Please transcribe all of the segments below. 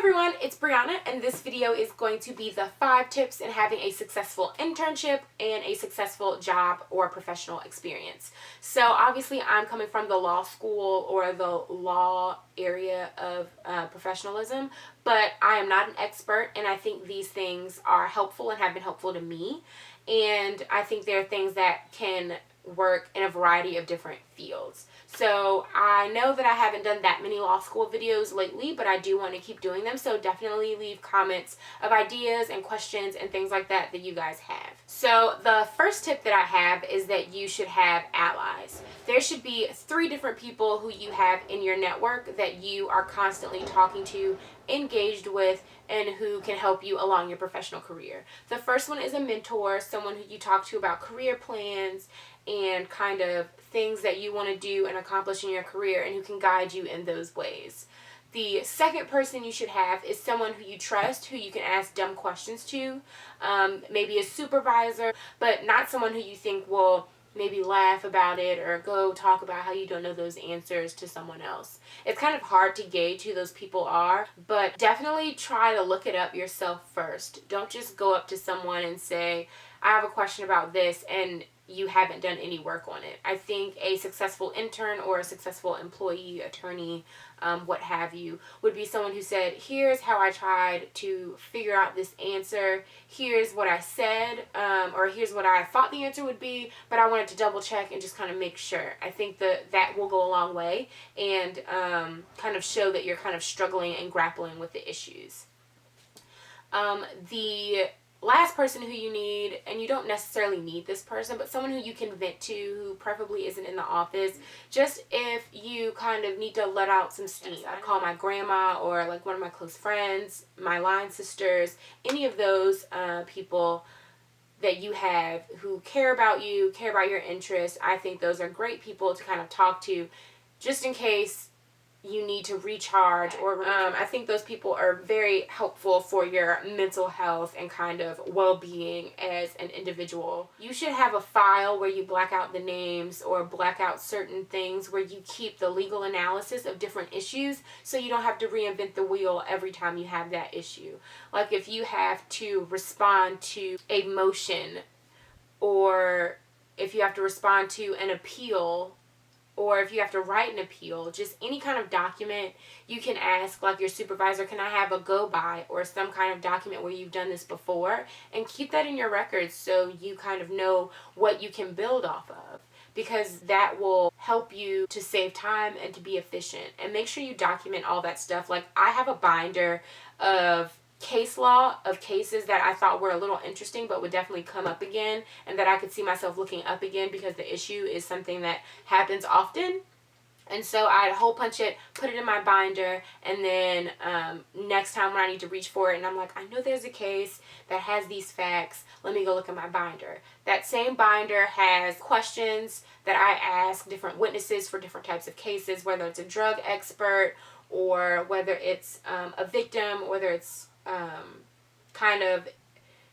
everyone, it's Brianna, and this video is going to be the 5 tips in having a successful internship and a successful job or professional experience. So obviously I'm coming from the law school or the law area of professionalism, but I am not an expert, and I think these things are helpful and have been helpful to me, and I think they're things that can work in a variety of different fields. So I know that I haven't done that many law school videos lately, but I do want to keep doing them. So definitely leave comments of ideas and questions and things like that that you guys have. So the first tip that I have is that you should have allies. There should be 3 different people who you have in your network that you are constantly talking to, engaged with, and who can help you along your professional career. The first one is a mentor, someone who you talk to about career plans and kind of things that you want to do and accomplish in your career, and who can guide you in those ways. The second person you should have is someone who you trust, who you can ask dumb questions to, maybe a supervisor, but not someone who you think will maybe laugh about it or go talk about how you don't know those answers to someone else. It's kind of hard to gauge who those people are, but definitely try to look it up yourself first. Don't just go up to someone and say, I have a question about this, and you haven't done any work on it. I think a successful intern or a successful employee, attorney, what have you, would be someone who said, here's how I tried to figure out this answer, here's what I said, or here's what I thought the answer would be, but I wanted to double check and just kind of make sure. I think that will go a long way and kind of show that you're kind of struggling and grappling with the issues. The last person who you need, and you don't necessarily need this person, but someone who you can vent to, who preferably isn't in the office, just if you kind of need to let out some steam. I call my grandma or like one of my close friends, my line sisters, any of those people that you have who care about you, care about your interests. I think those are great people to kind of talk to just in case you need to recharge, or I think those people are very helpful for your mental health and kind of well-being as an individual. You should have a file where you black out the names or black out certain things, where you keep the legal analysis of different issues so you don't have to reinvent the wheel every time you have that issue. Like if you have to respond to a motion, or if you have to respond to an appeal, or if you have to write an appeal, just any kind of document, you can ask like your supervisor, can I have a go by or some kind of document where you've done this before, and keep that in your records so you kind of know what you can build off of, because that will help you to save time and to be efficient. And make sure you document all that stuff. Like I have a binder of case law of cases that I thought were a little interesting but would definitely come up again, and that I could see myself looking up again because the issue is something that happens often. And so I'd hole punch it, put it in my binder, and then next time when I need to reach for it and I'm like, I know there's a case that has these facts, let me go look at my binder. That same binder has questions that I ask different witnesses for different types of cases, whether it's a drug expert or whether it's a victim, whether it's kind of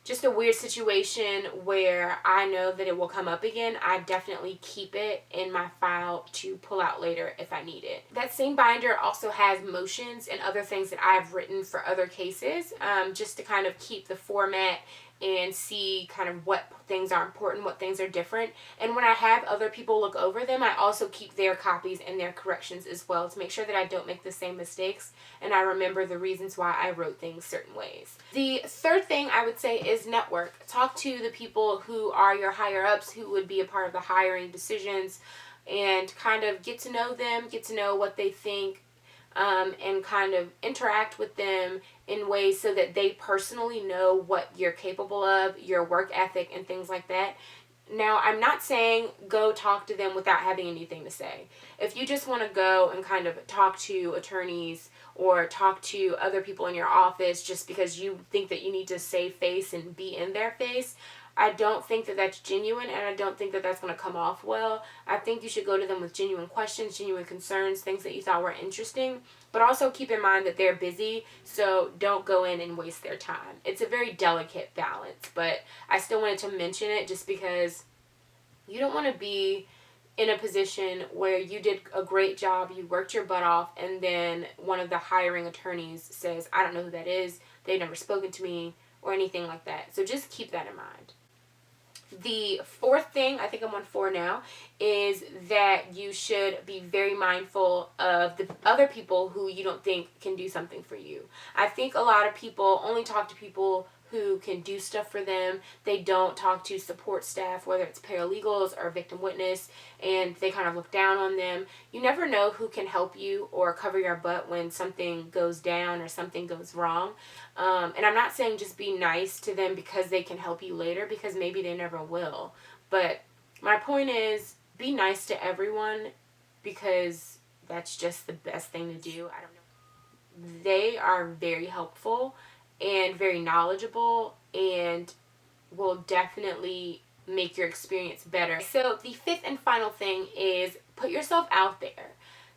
just a weird situation where I know that it will come up again. I definitely keep it in my file to pull out later if I need it. That same binder also has motions and other things that I've written for other cases, just to kind of keep the format and see kind of what things are important, what things are different. And when I have other people look over them, I also keep their copies and their corrections as well, to make sure that I don't make the same mistakes and I remember the reasons why I wrote things certain ways. The third thing I would say is network. Talk to the people who are your higher ups, who would be a part of the hiring decisions, and kind of get to know them, get to know what they think, and kind of interact with them in ways so that they personally know what you're capable of, your work ethic, and things like that. Now, I'm not saying go talk to them without having anything to say. If you just want to go and kind of talk to attorneys or talk to other people in your office just because you think that you need to save face and be in their face, I don't think that that's genuine, and I don't think that that's going to come off well. I think you should go to them with genuine questions, genuine concerns, things that you thought were interesting, but also keep in mind that they're busy, so don't go in and waste their time. It's a very delicate balance, but I still wanted to mention it just because you don't want to be in a position where you did a great job, you worked your butt off, and then one of the hiring attorneys says, I don't know who that is, they've never spoken to me, or anything like that. So just keep that in mind. The fourth thing, I think I'm on 4 now, is that you should be very mindful of the other people who you don't think can do something for you. I think a lot of people only talk to people who can do stuff for them. They don't talk to support staff, whether it's paralegals or victim witness, and they kind of look down on them. You never know who can help you or cover your butt when something goes down or something goes wrong. And I'm not saying just be nice to them because they can help you later, because maybe they never will. But my point is, be nice to everyone, because that's just the best thing to do. I don't know. They are very helpful and very knowledgeable and will definitely make your experience better. So the fifth and final thing is put yourself out there.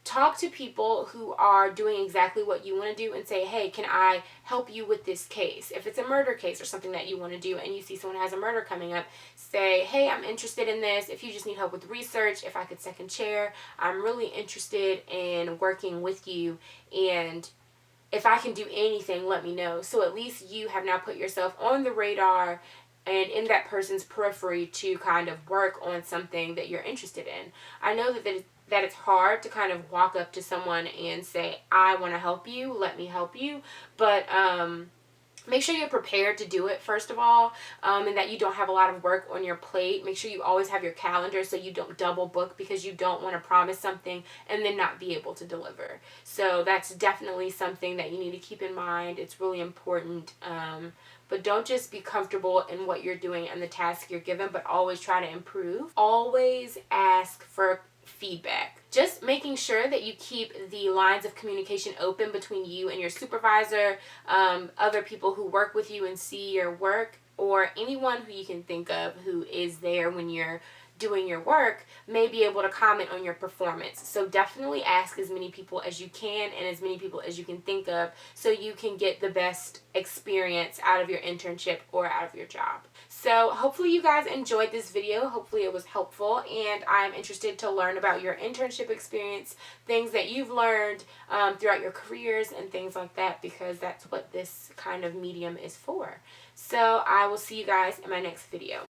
Talk to people who are doing exactly what you want to do and say, hey, can I help you with this case? If it's a murder case or something that you want to do and you see someone has a murder coming up, say, hey, I'm interested in this. If you just need help with research, if I could second chair, I'm really interested in working with you, and if I can do anything, let me know. So at least you have now put yourself on the radar and in that person's periphery to kind of work on something that you're interested in. I know that it's hard to kind of walk up to someone and say, I want to help you, let me help you. But make sure you're prepared to do it, first of all, and that you don't have a lot of work on your plate. Make sure you always have your calendar so you don't double book, because you don't want to promise something and then not be able to deliver. So that's definitely something that you need to keep in mind. It's really important. But don't just be comfortable in what you're doing and the task you're given, but always try to improve. Always ask for feedback. Just making sure that you keep the lines of communication open between you and your supervisor, other people who work with you and see your work, or anyone who you can think of who is there when you're doing your work may be able to comment on your performance. So definitely ask as many people as you can and as many people as you can think of, so you can get the best experience out of your internship or out of your job. So hopefully you guys enjoyed this video. Hopefully it was helpful, and I'm interested to learn about your internship experience, things that you've learned throughout your careers and things like that, because that's what this kind of medium is for. So I will see you guys in my next video.